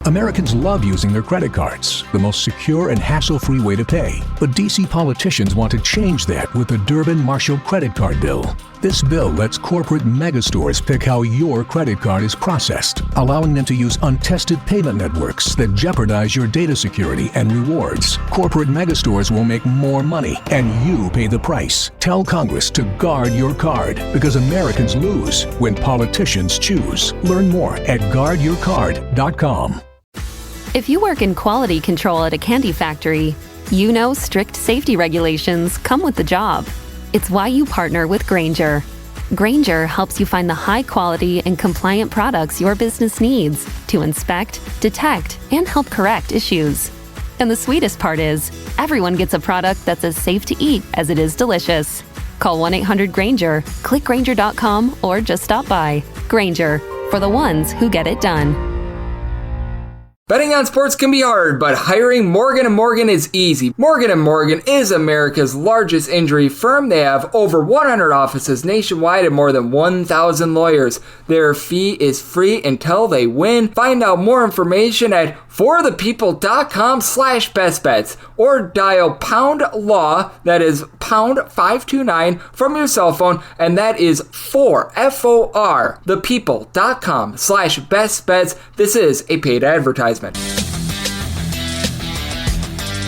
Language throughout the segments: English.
Americans love using their credit cards, the most secure and hassle-free way to pay. But D.C. politicians want to change that with the Durbin-Marshall credit card bill. This bill lets corporate megastores pick how your credit card is processed, allowing them to use untested payment networks that jeopardize your data security and rewards. Corporate megastores will make more money, and you pay the price. Tell Congress to guard your card, because Americans lose when politicians choose. Learn more at guardyourcard.com. If you work in quality control at a candy factory, you know strict safety regulations come with the job. It's why you partner with Grainger. Grainger helps you find the high-quality and compliant products your business needs to inspect, detect, and help correct issues. And the sweetest part is, everyone gets a product that's as safe to eat as it is delicious. Call 1-800-GRAINGER, click Grainger.com, or just stop by. Grainger, for the ones who get it done. Betting on sports can be hard, but hiring Morgan & Morgan is easy. Morgan & Morgan is America's largest injury firm. They have over 100 offices nationwide and more than 1,000 lawyers. Their fee is free until they win. Find out more information at forthepeople.com/bestbets or dial pound law, that is pound 529 from your cell phone, and that is FOR, thepeople.com/bestbets. This is a paid advertisement. A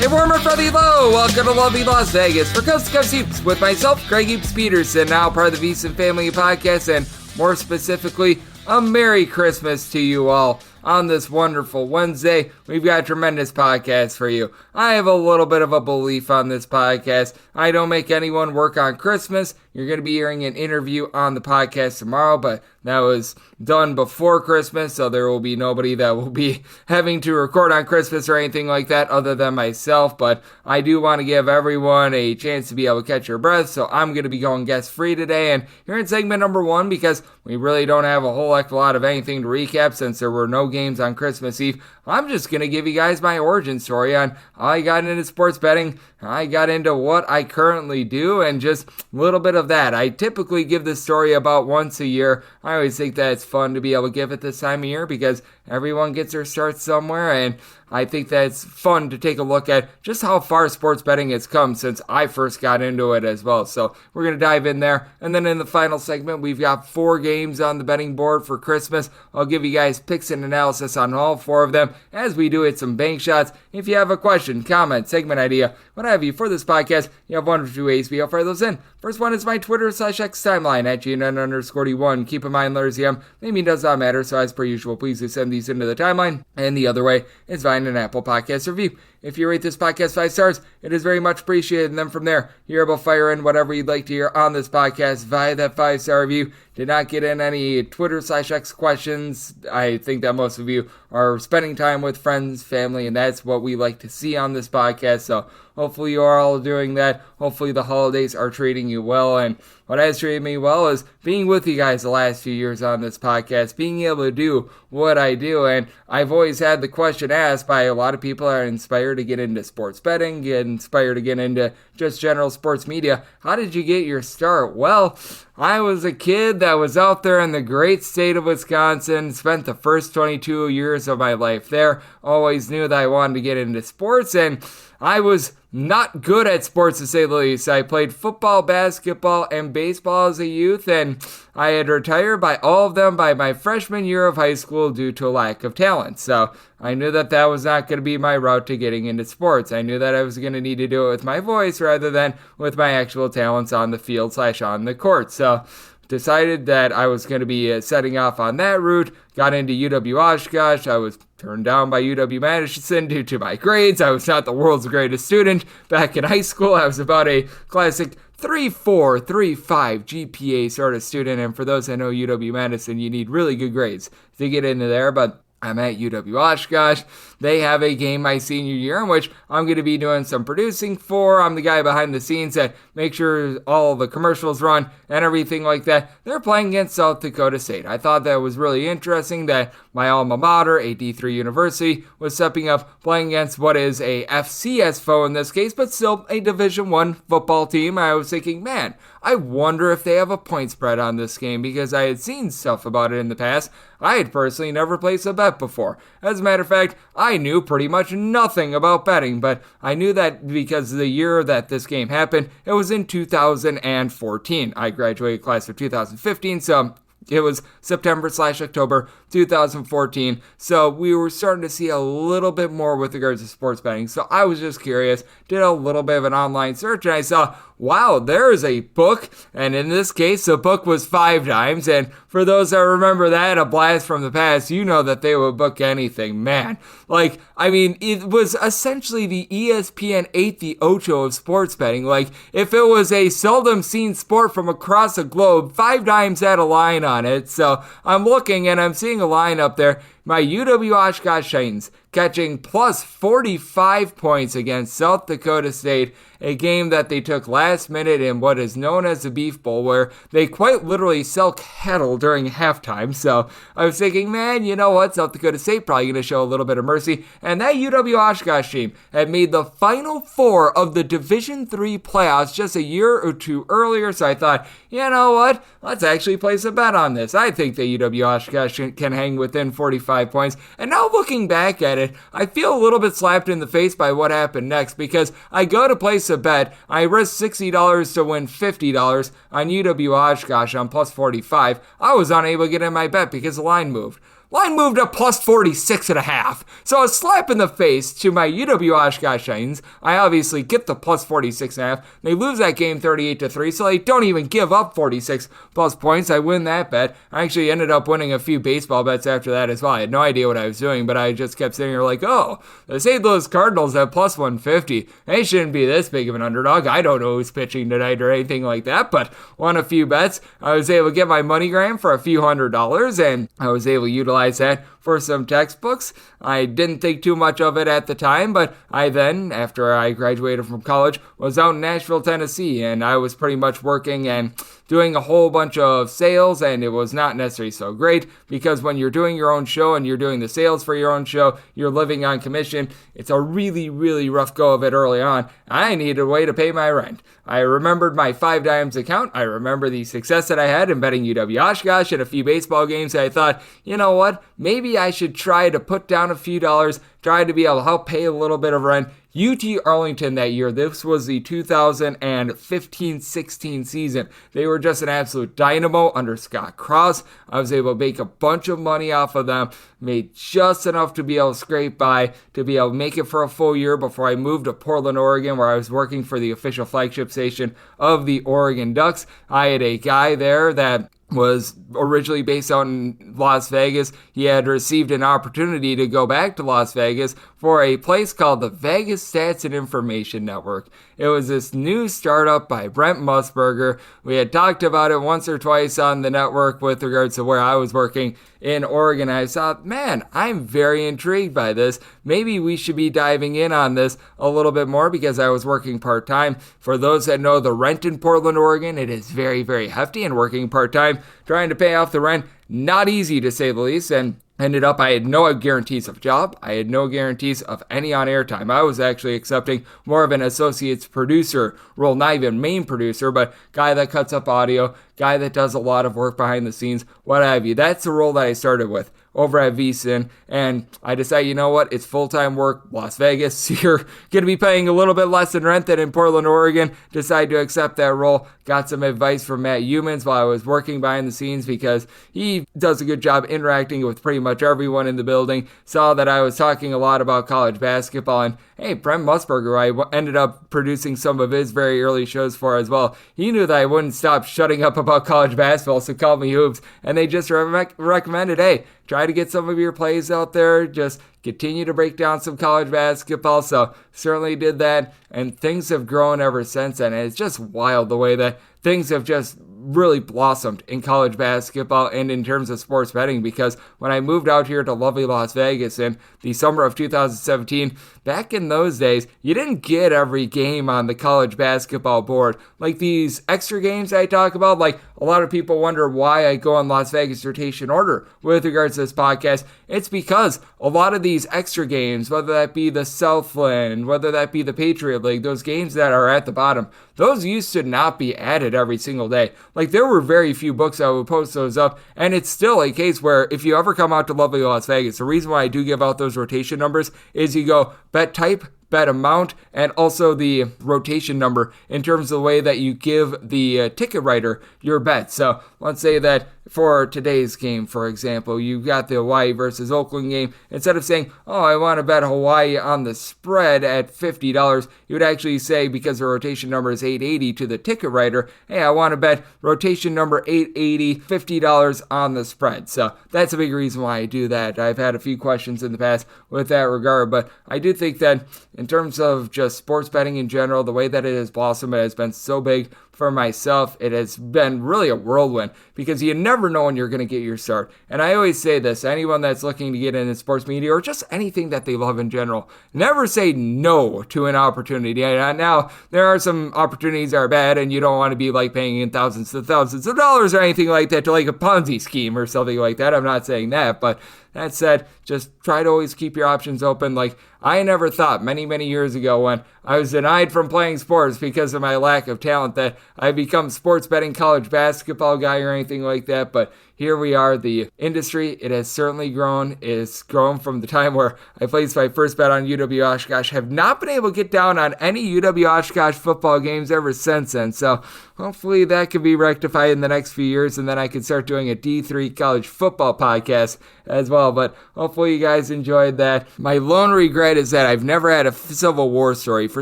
warmer from hello, welcome to lovely Las Vegas for Coast to Coast Hoops with myself, Craig Hoops Peterson, now part of the VSiN Family Podcast, and more specifically, a Merry Christmas to you all. On this wonderful Wednesday, we've got a tremendous podcast for you. I have a little bit of a belief on this podcast. I don't make anyone work on Christmas. You're going to be hearing an interview on the podcast tomorrow, but that was done before Christmas, so there will be nobody that will be having to record on Christmas or anything like that other than myself. But I do want to give everyone a chance to be able to catch your breath, so I'm going to be going guest free today. And here in segment number 1, because we really don't have a whole heck of a lot of anything to recap since there were no games on Christmas Eve, I'm just going to give you guys my origin story on how I got into sports betting, how I got into what I currently do, and just a little bit of that. I typically give this story about once a year. I always think that it's fun to be able to give it this time of year because everyone gets their start somewhere, and I think that it's fun to take a look at just how far sports betting has come since I first got into it as well. So we're going to dive in there. And then in the final segment, we've got 4 games on the betting board for Christmas. I'll give you guys picks and analysis on all 4 of them as we do it some bank shots. If you have a question, comment, segment idea, what have you for this podcast, you have 1 or 2 ways to be able to fire those in. First one is my Twitter/X timeline at GNN_D1. Keep in mind, letters EM, maybe does not matter. So as per usual, please do send these into the timeline. And the other way is via an Apple Podcast review. If you rate this podcast 5 stars, it is very much appreciated. And then from there, you're able to fire in whatever you'd like to hear on this podcast via that 5-star review. Did not get in any Twitter/X questions. I think that most of you are spending time with friends, family, and that's what we like to see on this podcast. So hopefully you are all doing that. Hopefully the holidays are treating you well. And what has treated me well is being with you guys the last few years on this podcast, being able to do what I do. And I've always had the question asked by a lot of people that are inspired to get into sports betting, get inspired to get into just general sports media. How did you get your start? Well, I was a kid that was out there in the great state of Wisconsin, spent the first 22 years of my life there, always knew that I wanted to get into sports, and I was not good at sports, to say the least. I played football, basketball, and baseball as a youth, and I had retired by all of them by my freshman year of high school due to a lack of talent. So I knew that that was not going to be my route to getting into sports. I knew that I was going to need to do it with my voice rather than with my actual talents on the field/on the court. So decided that I was going to be setting off on that route, got into UW-Oshkosh. I was turned down by UW-Madison due to my grades. I was not the world's greatest student. Back in high school, I was about a classic 3.4, 3.5 GPA sort of student, and for those that know UW-Madison, you need really good grades to get into there, but I'm at UW-Oshkosh. They have a game my senior year in which I'm going to be doing some producing for. I'm the guy behind the scenes that make sure all the commercials run and everything like that. They're playing against South Dakota State. I thought that was really interesting that my alma mater, a D3 university, was stepping up playing against what is a FCS foe in this case, but still a Division I football team. I was thinking, man, I wonder if they have a point spread on this game because I had seen stuff about it in the past. I had personally never placed a bet before. As a matter of fact, I knew pretty much nothing about betting, but I knew that because the year that this game happened, it was in 2014. I graduated class of 2015, so it was September/October 2014, so we were starting to see a little bit more with regards to sports betting. So I was just curious, did a little bit of an online search, and I saw, wow, there is a book, and in this case, the book was 5 dimes, and for those that remember that, a blast from the past, you know that they would book anything, man. Like, I mean, it was essentially the ESPN 8 the Ocho of sports betting. Like, if it was a seldom seen sport from across the globe, 5 dimes had a line on it, so I'm looking and I'm seeing a line up there. My UW Oshkosh Titans catching plus 45 points against South Dakota State, a game that they took last minute in what is known as the Beef Bowl, where they quite literally sell cattle during halftime. So I was thinking, man, you know what? South Dakota State probably going to show a little bit of mercy. And that UW Oshkosh team had made the Final Four of the Division III playoffs just a year or two earlier. So I thought, you know what? Let's actually place a bet on this. I think that UW Oshkosh can hang within 45 points. And now looking back at it, I feel a little bit slapped in the face by what happened next, because I go to place a bet, I risk $60 to win $50 on UW Oshkosh on plus 45. I was unable to get in my bet because the line moved. Line moved up plus 46.5. So a slap in the face to my UW Oshkosh Titans. I obviously get the plus 46.5. They lose that game 38-3, so they don't even give up 46 plus points. I win that bet. I actually ended up winning a few baseball bets after that as well. I had no idea what I was doing, but I just kept sitting here like, oh, the St. Louis Cardinals at plus 150. They shouldn't be this big of an underdog. I don't know who's pitching tonight or anything like that, but won a few bets. I was able to get my MoneyGram for a few $100s, and I was able to utilize that for some textbooks. I didn't think too much of it at the time, but I then, after I graduated from college, was out in Nashville, Tennessee, and I was pretty much working and doing a whole bunch of sales, and it was not necessarily so great, because when you're doing your own show and you're doing the sales for your own show, you're living on commission. It's a really, really rough go of it early on. I needed a way to pay my rent. I remembered my 5 dimes account. I remember the success that I had in betting UW Oshkosh and a few baseball games. I thought, you know what? Maybe I should try to put down a few dollars, try to be able to help pay a little bit of rent. UT Arlington that year, this was the 2015-16 season. They were just an absolute dynamo under Scott Cross. I was able to make a bunch of money off of them, made just enough to be able to scrape by, to be able to make it for a full year before I moved to Portland, Oregon, where I was working for the official flagship station of the Oregon Ducks. I had a guy there that was originally based out in Las Vegas. He had received an opportunity to go back to Las Vegas for a place called the Vegas Stats and Information Network. It was this new startup by Brent Musburger. We had talked about it once or twice on the network with regards to where I was working in Oregon. I thought, man, I'm very intrigued by this. Maybe we should be diving in on this a little bit more, because I was working part-time. For those that know the rent in Portland, Oregon, it is very, very hefty, and working part-time, trying to pay off the rent, not easy to say the least. And ended up, I had no guarantees of job. I had no guarantees of any on-air time. I was actually accepting more of an associate's producer role, not even main producer, but guy that cuts up audio, guy that does a lot of work behind the scenes, what have you. That's the role that I started with over at VSiN, and I decided, you know what, it's full-time work, Las Vegas, you're going to be paying a little bit less in rent than in Portland, Oregon. Decided to accept that role. Got some advice from Matt Humans while I was working behind the scenes, because he does a good job interacting with pretty much everyone in the building. Saw that I was talking a lot about college basketball, and hey, Brent Musburger, I ended up producing some of his very early shows for as well. He knew that I wouldn't stop shutting up about college basketball, so called me Hoops, and they just recommended, hey, try to get some of your plays out there, just continue to break down some college basketball. So certainly did that, and things have grown ever since then. And it's just wild the way that things have just really blossomed in college basketball and in terms of sports betting, because when I moved out here to lovely Las Vegas in the summer of 2017, back in those days, you didn't get every game on the college basketball board. Like these extra games I talk about, like a lot of people wonder why I go on Las Vegas rotation order with regards to this podcast. It's because a lot of these extra games, whether that be the Southland, whether that be the Patriot League, those games that are at the bottom, those used to not be added every single day. Like there were very few books that would post those up, and it's still a case where if you ever come out to lovely Las Vegas, the reason why I do give out those rotation numbers is you go bet type, bet amount, and also the rotation number in terms of the way that you give the ticket writer your bet. So let's say that for today's game, for example, you've got the Hawaii versus Oakland game. Instead of saying, oh, I want to bet Hawaii on the spread at $50, you would actually say, because the rotation number is 880 to the ticket writer, hey, I want to bet rotation number 880, $50 on the spread. So that's a big reason why I do that. I've had a few questions in the past with that regard, but I do think that in terms of just sports betting in general, the way that it has blossomed, it has been so big for myself. It has been really a whirlwind because you never know when you're going to get your start. And I always say this, anyone that's looking to get into sports media or just anything that they love in general, never say no to an opportunity. And now, there are some opportunities that are bad and you don't want to be like paying in thousands of dollars or anything like that to like a Ponzi scheme or something like that. I'm not saying that, but that said, just try to always keep your options open. Like, I never thought many, many years ago when I was denied from playing sports because of my lack of talent that I'd become sports betting college basketball guy or anything like that. But here we are. The industry, it has certainly grown. It's grown from the time where I placed my first bet on UW Oshkosh. Have not been able to get down on any UW Oshkosh football games ever since then. So hopefully that can be rectified in the next few years, and then I can start doing a D3 college football podcast as well. But hopefully you guys enjoyed that. My lone regret is that I've never had a Civil War story. For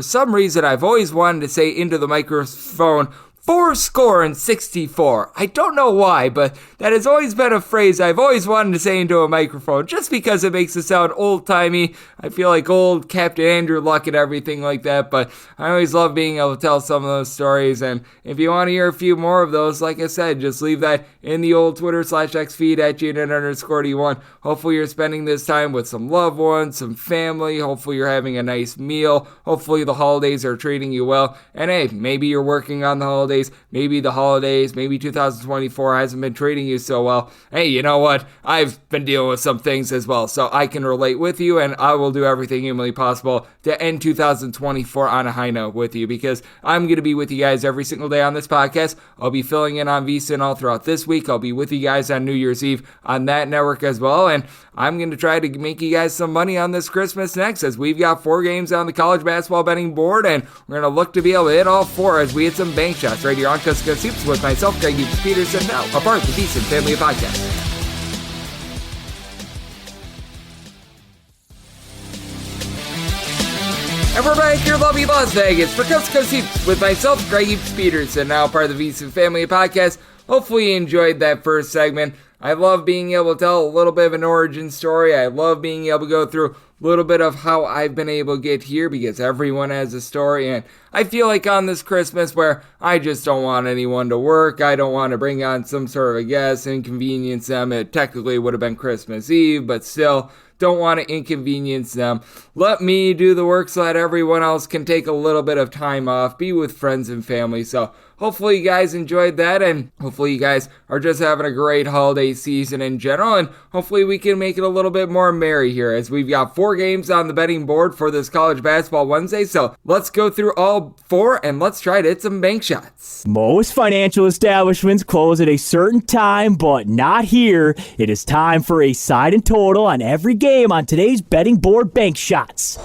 some reason, I've always wanted to say into the microphone, 64. I don't know why, but that has always been a phrase I've always wanted to say into a microphone, just because it makes it sound old-timey. I feel like old Captain Andrew Luck and everything like that, but I always love being able to tell some of those stories, and if you want to hear a few more of those, like I said, just leave that in the old Twitter/X feed at @Janet_D1. Hopefully you're spending this time with some loved ones, some family. Hopefully you're having a nice meal. Hopefully the holidays are treating you well, and hey, maybe you're working on the holidays. Maybe the holidays, maybe 2024 hasn't been treating you so well. Hey, you know what? I've been dealing with some things as well, so I can relate with you, and I will do everything humanly possible to end 2024 on a high note with you, because I'm going to be with you guys every single day on this podcast. I'll be filling in on VSiN all throughout this week. I'll be with you guys on New Year's Eve on that network as well, and I'm going to try to make you guys some money on this Christmas next, as we've got 4 games on the college basketball betting board, and we're going to look to be able to hit all 4 as we hit some bank shots right here on Cusco Soups with myself, Greg Peterson, now a part of the VSiN Family Podcast. And we're back here, lovely Las Vegas, for Cusco Soups with myself, Greg Peterson, now part of the VSiN Family Podcast. Hopefully you enjoyed that first segment. I love being able to tell a little bit of an origin story. I love being able to go through a little bit of how I've been able to get here, because everyone has a story, and I feel like on this Christmas where I just don't want anyone to work, I don't want to bring on some sort of a guest, inconvenience them. It technically would have been Christmas Eve, but still don't want to inconvenience them. Let me do the work so that everyone else can take a little bit of time off, be with friends and family. So hopefully you guys enjoyed that, and hopefully you guys are just having a great holiday season in general, and hopefully we can make it a little bit more merry here, as we've got 4 games on the betting board for this College Basketball Wednesday. So let's go through all 4 and let's try to hit some bank shots. Most financial establishments close at a certain time, but not here. It is time for a side and total on every game on today's betting board bank shots.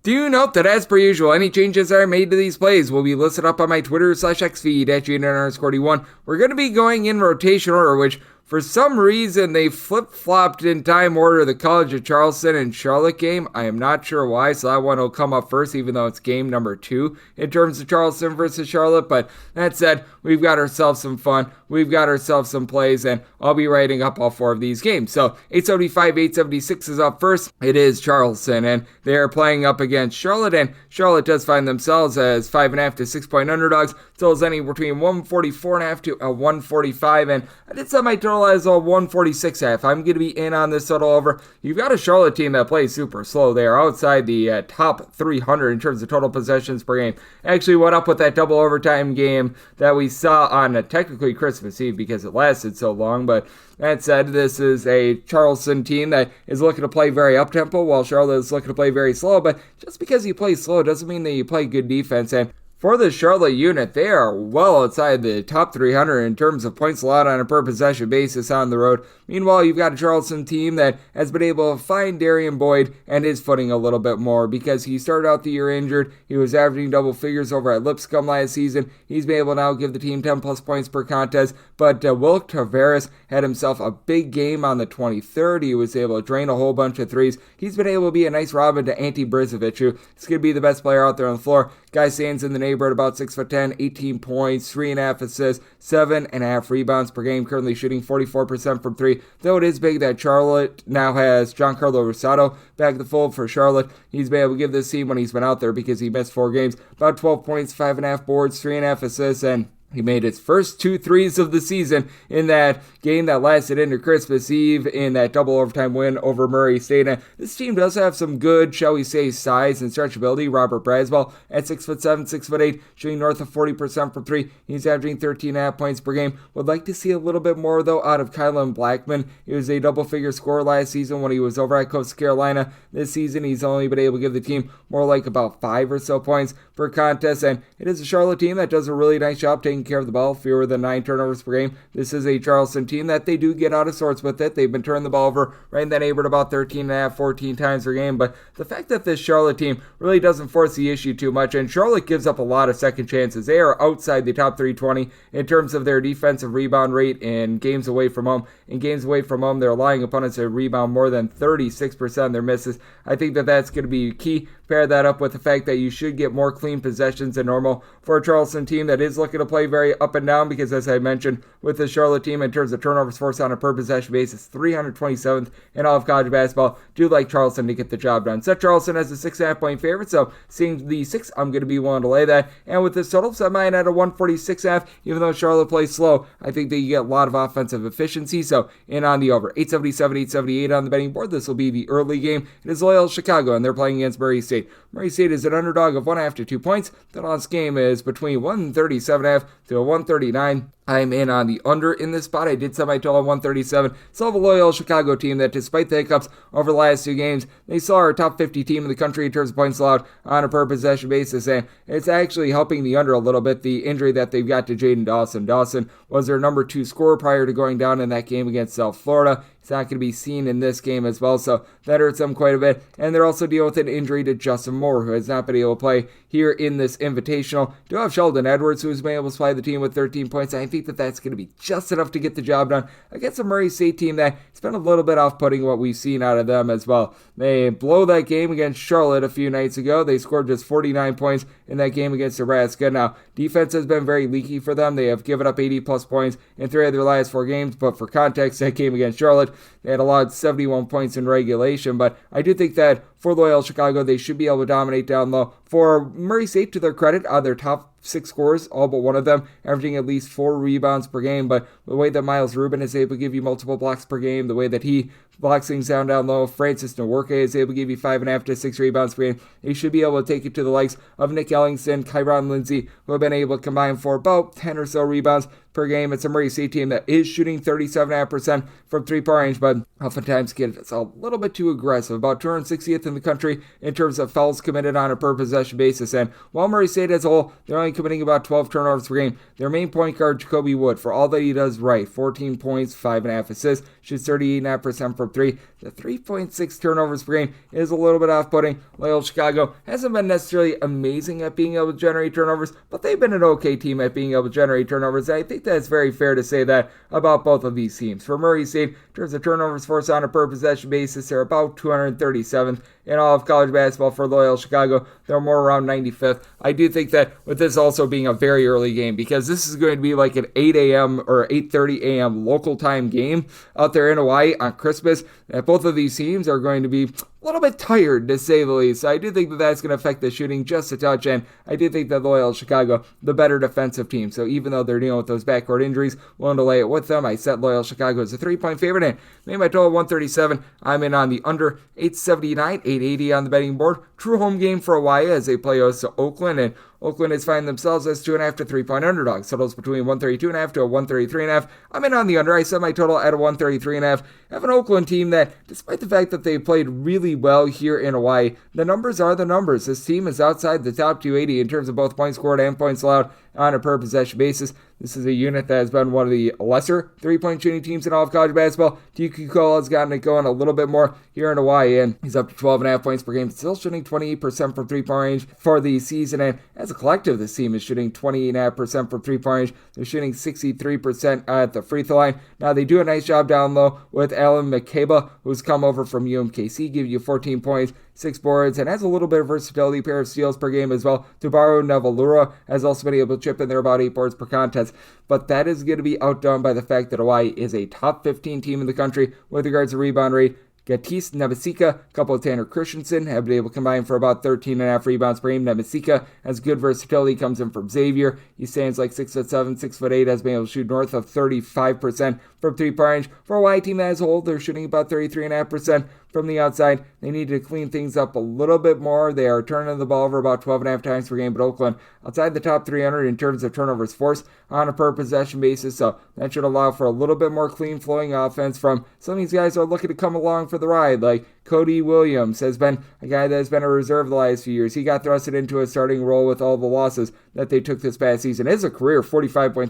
Do note that, as per usual, any changes that are made to these plays will be listed up on my Twitter/X feed at Janet_D1. We're going to be going in rotation order, which for some reason they flip-flopped in time order the College of Charleston and Charlotte game. I am not sure why, so that one will come up first, even though it's game number 2 in terms of Charleston versus Charlotte. But that said, we've got ourselves some fun. We've got ourselves some plays, and I'll be writing up all 4 of these games. So 875, 876 is up first. It is Charleston, and they are playing up against Charlotte, and Charlotte does find themselves as 5.5 to 6 point underdogs. totals any between 144.5 to 145, and I did set my total as a 146.5. I'm going to be in on this total over. You've got a Charlotte team that plays super slow. They are outside the top 300 in terms of total possessions per game. Actually, what up with that double overtime game that we saw on technically Christmas Eve because it lasted so long, but that said, this is a Charleston team that is looking to play very up-tempo while Charlotte is looking to play very slow, but just because you play slow doesn't mean that you play good defense, and for the Charlotte unit, they are well outside the top 300 in terms of points allowed on a per-possession basis on the road. Meanwhile, you've got a Charleston team that has been able to find Darian Boyd and his footing a little bit more because he started out the year injured. He was averaging double figures over at Lipscomb last season. He's been able to now give the team 10-plus points per contest, but Will Tavares had himself a big game on the 23rd. He was able to drain a whole bunch of threes. He's been able to be a nice Robin to Ante Brizovic, who is going to be the best player out there on the floor. Guy stands in the neighborhood about 6'10", 18 points, 3.5 assists, 7.5 rebounds per game, currently shooting 44% from three. Though it is big that Charlotte now has Giancarlo Rosado back in the fold for Charlotte. He's been able to give this team when he's been out there because he missed 4 games, about 12 points, 5.5 boards, 3.5 assists, and he made his first 2 threes of the season in that game that lasted into Christmas Eve in that double overtime win over Murray State. And this team does have some good, shall we say, size and stretchability. Robert Braswell at 6'7", 6'8", shooting north of 40% from three. He's averaging 13.5 points per game. Would like to see a little bit more, though, out of Kylan Blackman. He was a double-figure scorer last season when he was over at Coastal Carolina. This season, he's only been able to give the team more like about 5 or so points per contest. And it is a Charlotte team that does a really nice job taking care of the ball, fewer than 9 turnovers per game. This is a Charleston team that they do get out of sorts with it. They've been turning the ball over right in that neighborhood about 13.5, 14 times per game. But the fact that this Charlotte team really doesn't force the issue too much, and Charlotte gives up a lot of second chances. They are outside the top 320 in terms of their defensive rebound rate in games away from home. In games away from home, they're allowing opponents to rebound more than 36% of their misses. I think that that's going to be key. Pair that up with the fact that you should get more clean possessions than normal for a Charleston team that is looking to play very up and down because, as I mentioned, with the Charlotte team in terms of turnovers forced on a per possession basis, 327th in all of college basketball. Do like Charleston to get the job done. Set Charleston as a 6.5 point favorite, so seeing the 6, I'm going to be willing to lay that. And with this total, set mine at a 146.5. Even though Charlotte plays slow, I think that you get a lot of offensive efficiency, so in on the over. 877, 878 on the betting board. This will be the early game. It is Loyola Chicago, and they're playing against Murray State. Murray State is an underdog of 1.5 to 2 points. The last game is between 137.5 to 139. I'm in on the under in this spot. I did set my total at 137. Still have a Loyola Chicago team that, despite the hiccups over the last 2 games, they still are a top 50 team in the country in terms of points allowed on a per possession basis, and it's actually helping the under a little bit, the injury that they've got to Jaden Dawson. Dawson was their number 2 scorer prior to going down in that game against South Florida. He's not going to be seen in this game as well, so that hurts them quite a bit. And they're also dealing with an injury to Justin Moore, who has not been able to play here in this Invitational. Do have Sheldon Edwards, who has been able to supply the team with 13 points. I think that that's going to be just enough to get the job done against a Murray State team that has been a little bit off-putting what we've seen out of them as well. They blow that game against Charlotte a few nights ago. They scored just 49 points in that game against Nebraska. Now, defense has been very leaky for them. They have given up 80-plus points in 3 of their last 4 games, but for context, that game against Charlotte, they had allowed 71 points in regulation. But I do think that for Loyola Chicago, they should be able to dominate down low. For Murray State, to their credit, their top 6 scorers, all but one of them, averaging at least 4 rebounds per game. But the way that Miles Rubin is able to give you multiple blocks per game, the way that he blocks things down low, Francis Nworke is able to give you 5.5 to 6 rebounds per game. He should be able to take it to the likes of Nick Ellingson, Kyron Lindsey, who have been able to combine for about 10 or so rebounds per game. It's a Murray State team that is shooting 37.5% from 3-point range, but oftentimes gets a little bit too aggressive, about 260th in the country in terms of fouls committed on a per possession basis. And while Murray State as a whole, they're only committing about 12 turnovers per game, their main point guard, Jacoby Wood, for all that he does right, 14 points, 5.5 assists, shoots 38.5% from 3. The 3.6 turnovers per game is a little bit off-putting. Loyola Chicago hasn't been necessarily amazing at being able to generate turnovers, but they've been an okay team at being able to generate turnovers. I think that's very fair to say that about both of these teams. For Murray State, in terms of turnovers forced on a per possession basis, they're about 237th in all of college basketball. For Loyola Chicago, they're more around 95th. I do think that with this also being a very early game, because this is going to be like an 8 a.m. or 8:30 a.m. local time game out there in Hawaii on Christmas, that both of these teams are going to be a little bit tired, to say the least. So I do think that that's going to affect the shooting just a touch, and I do think that Loyola Chicago, the better defensive team. So even though they're dealing with those backcourt injuries, willing to lay it with them. I set Loyola Chicago as a 3-point favorite, and made my total 137. I'm in on the under 879, 880 on the betting board. True home game for Hawaii as they play host to Oakland, and Oakland is finding themselves as 2.5 to 3-point underdogs. Totals between 132.5 to a 133.5. I'm in on the under. I set my total at a 133.5. I have an Oakland team that, despite the fact that they played really well here in Hawaii, the numbers are the numbers. This team is outside the top 280 in terms of both points scored and points allowed on a per possession basis. This is a unit that has been one of the lesser 3-point shooting teams in all of college basketball. T.Q. Cole has gotten it going a little bit more here in Hawaii, and he's up to 12.5 points per game, still shooting 28% from 3-point range for the season. And as a collective, this team is shooting 28.5% from 3-point range. They're shooting 63% at the free throw line. Now, they do a nice job down low with Alan McCabe, who's come over from UMKC, give you 14 points, 6 boards, and has a little bit of versatility, pair of steals per game as well. Tubaru Navalura has also been able to chip in there about 8 boards per contest, but that is going to be outdone by the fact that Hawaii is a top 15 team in the country with regards to rebound rate. Gatis Nebasika, a couple of Tanner Christensen have been able to combine for about 13.5 rebounds per game. Nebasika has good versatility, comes in from Xavier. He stands like 6'7", 6'8", has been able to shoot north of 35% from 3-point range. For a Hawaii team as a whole, they're shooting about 33.5% from the outside. They need to clean things up a little bit more. They are turning the ball over about 12.5 times per game, but Oakland outside the top 300 in terms of turnovers forced on a per possession basis, so that should allow for a little bit more clean flowing offense from some of these guys who are looking to come along for the ride, like Cody Williams has been a guy that has been a reserve the last few years. He got thrusted into a starting role with all the losses that they took this past season. Is a career 45.3%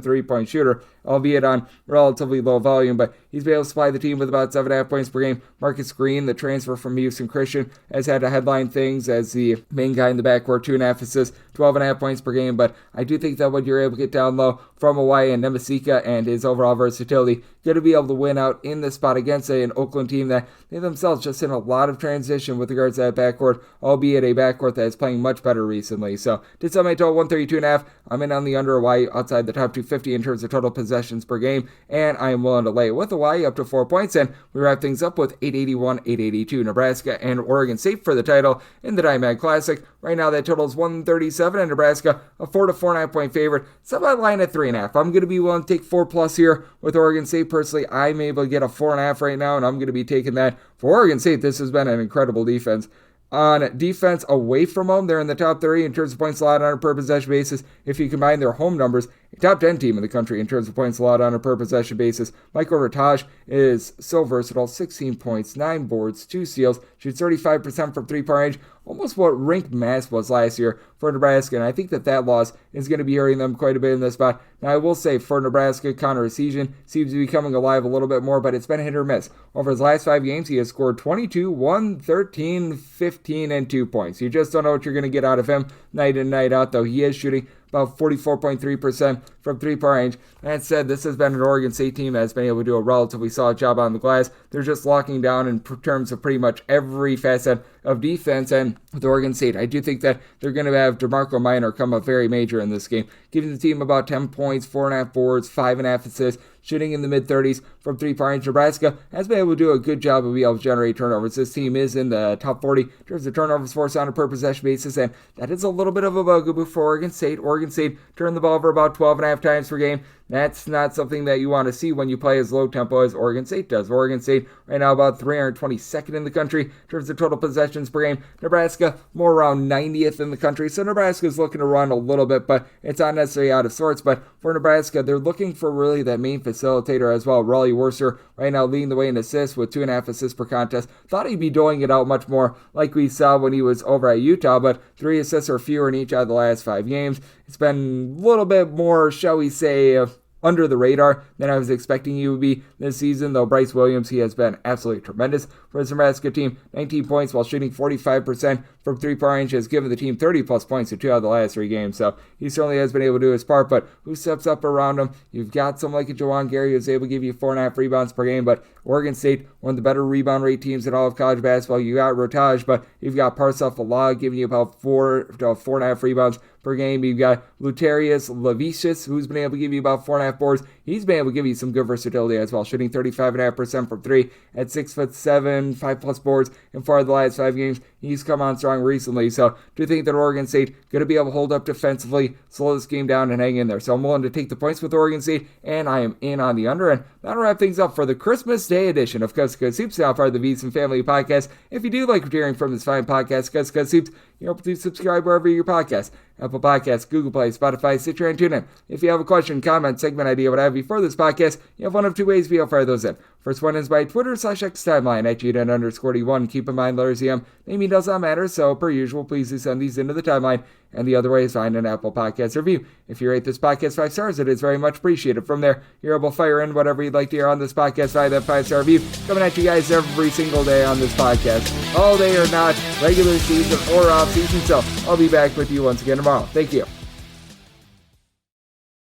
3-point shooter, albeit on relatively low volume, but he's been able to supply the team with about 7.5 points per game. Marcus Green, the transfer from Houston Christian, has had to headline things as the main guy in the backcourt, 2.5 assists, 12.5 points per game, but I do think that when you're able to get down low from Hawaii and Nebasika and his overall versatility, going to be able to win out in this spot against an Oakland team that they themselves just in a lot of transition with regards to that backcourt, albeit a backcourt that is playing much better recently. So did set my total 132.5. I'm in on the under Hawaii outside the top 250 in terms of total possessions per game, and I am willing to lay with Hawaii up to 4 points, and we wrap things up with 881, 882 Nebraska and Oregon State for the title in the Diamond Classic. Right now that total is 137, and Nebraska a 4 to 4.5 point favorite. Set my line at 3.5. I'm going to be willing to take 4+ here with Oregon State. Personally, I'm able to get a 4.5 right now, and I'm going to be taking that. For Oregon State, this has been an incredible defense. On defense away from home, they're in the top 30 in terms of points allowed on a per possession basis. If you combine their home numbers, a top 10 team in the country in terms of points allowed on a per possession basis. Michael Rataj is so versatile, 16 points, 9 boards, 2 steals, shoots 35% from 3-point range, almost what Rink Mass was last year for Nebraska, and I think that loss is going to be hurting them quite a bit in this spot. Now, I will say, for Nebraska, Connor Essegian seems to be coming alive a little bit more, but it's been hit or miss. Over his last 5 games, he has scored 22, 1, 13, 15, and 2 points. You just don't know what you're going to get out of him night in, night out, though he is shooting about 44.3% from 3-point range. That said, this has been an Oregon State team that has been able to do a relatively solid job on the glass. They're just locking down in terms of pretty much every facet of defense, and with Oregon State, I do think that they're going to have DeMarco Minor come up very major in this game, giving the team about 10 points, 4.5 boards, 5.5 assists, shooting in the mid-30s from 3-point range. Nebraska has been able to do a good job of being able to generate turnovers. This team is in the top 40 in terms of turnovers forced on a per possession basis, and that is a little bit of a bugaboo for Oregon State. Oregon State turned the ball over about 12.5 times per game. That's not something that you want to see when you play as low tempo as Oregon State does. Oregon State right now about 322nd in the country in terms of total possessions per game. Nebraska more around 90th in the country. So Nebraska's looking to run a little bit, but it's not necessarily out of sorts. But for Nebraska, they're looking for really that main facilitator as well. Raleigh Worcester right now leading the way in assists with 2.5 assists per contest. Thought he'd be doling it out much more like we saw when he was over at Utah, but 3 assists or fewer in each out of the last 5 games. It's been a little bit more, shall we say, under the radar than I was expecting he would be this season, though Bryce Williams, he has been absolutely tremendous for his Nebraska team. 19 points while shooting 45% from 3-point range, has given the team 30-plus points in 2 out of the last 3 games, so he certainly has been able to do his part, but who steps up around him? You've got someone like a Jawan Gary who's able to give you 4.5 rebounds per game, but Oregon State, one of the better rebound rate teams in all of college basketball. You got Rotage, but you've got Parsef Alah giving you about 4 to 4.5 rebounds per game. You've got Luterius Levicius, who's been able to give you about 4.5 boards. he's been able to give you some good versatility as well, shooting 35.5% from three at 6'7", 5+ boards in 4 of the last 5 games. He's come on strong recently, so do think that Oregon State going to be able to hold up defensively, slow this game down, and hang in there. So I'm willing to take the points with Oregon State, and I am in on the under. And that'll wrap things up for the Christmas Day edition of Coast to Coast Hoops, now part of the VSiN Family Podcast. If you do like hearing from this fine podcast, Coast to Coast Hoops, you're able to subscribe wherever your podcast, Apple Podcasts, Google Play, Spotify, Stitcher, and TuneIn. If you have a question, comment, segment idea, what have you for this podcast, you have one of 2 ways to be able to fire those in. First one is by Twitter/X timeline at @GDN_D1. Keep in mind, letters EM, naming does not matter, so per usual, please do send these into the timeline. And the other way is find an Apple Podcast review. If you rate this podcast 5 stars, it is very much appreciated. From there, you're able to fire in whatever you'd like to hear on this podcast via that 5-star review. Coming at you guys every single day on this podcast. All day or not, regular season or off season. So I'll be back with you once again tomorrow. Thank you.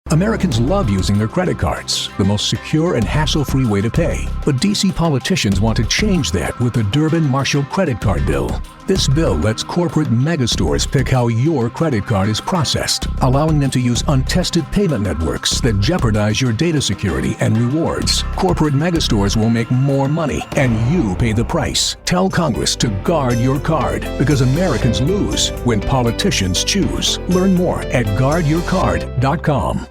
Americans love using their credit cards, the most secure and hassle-free way to pay. But DC politicians want to change that with the Durbin-Marshall credit card bill. This bill lets corporate megastores pick how your credit card is processed, allowing them to use untested payment networks that jeopardize your data security and rewards. Corporate megastores will make more money, and you pay the price. Tell Congress to guard your card, because Americans lose when politicians choose. Learn more at guardyourcard.com.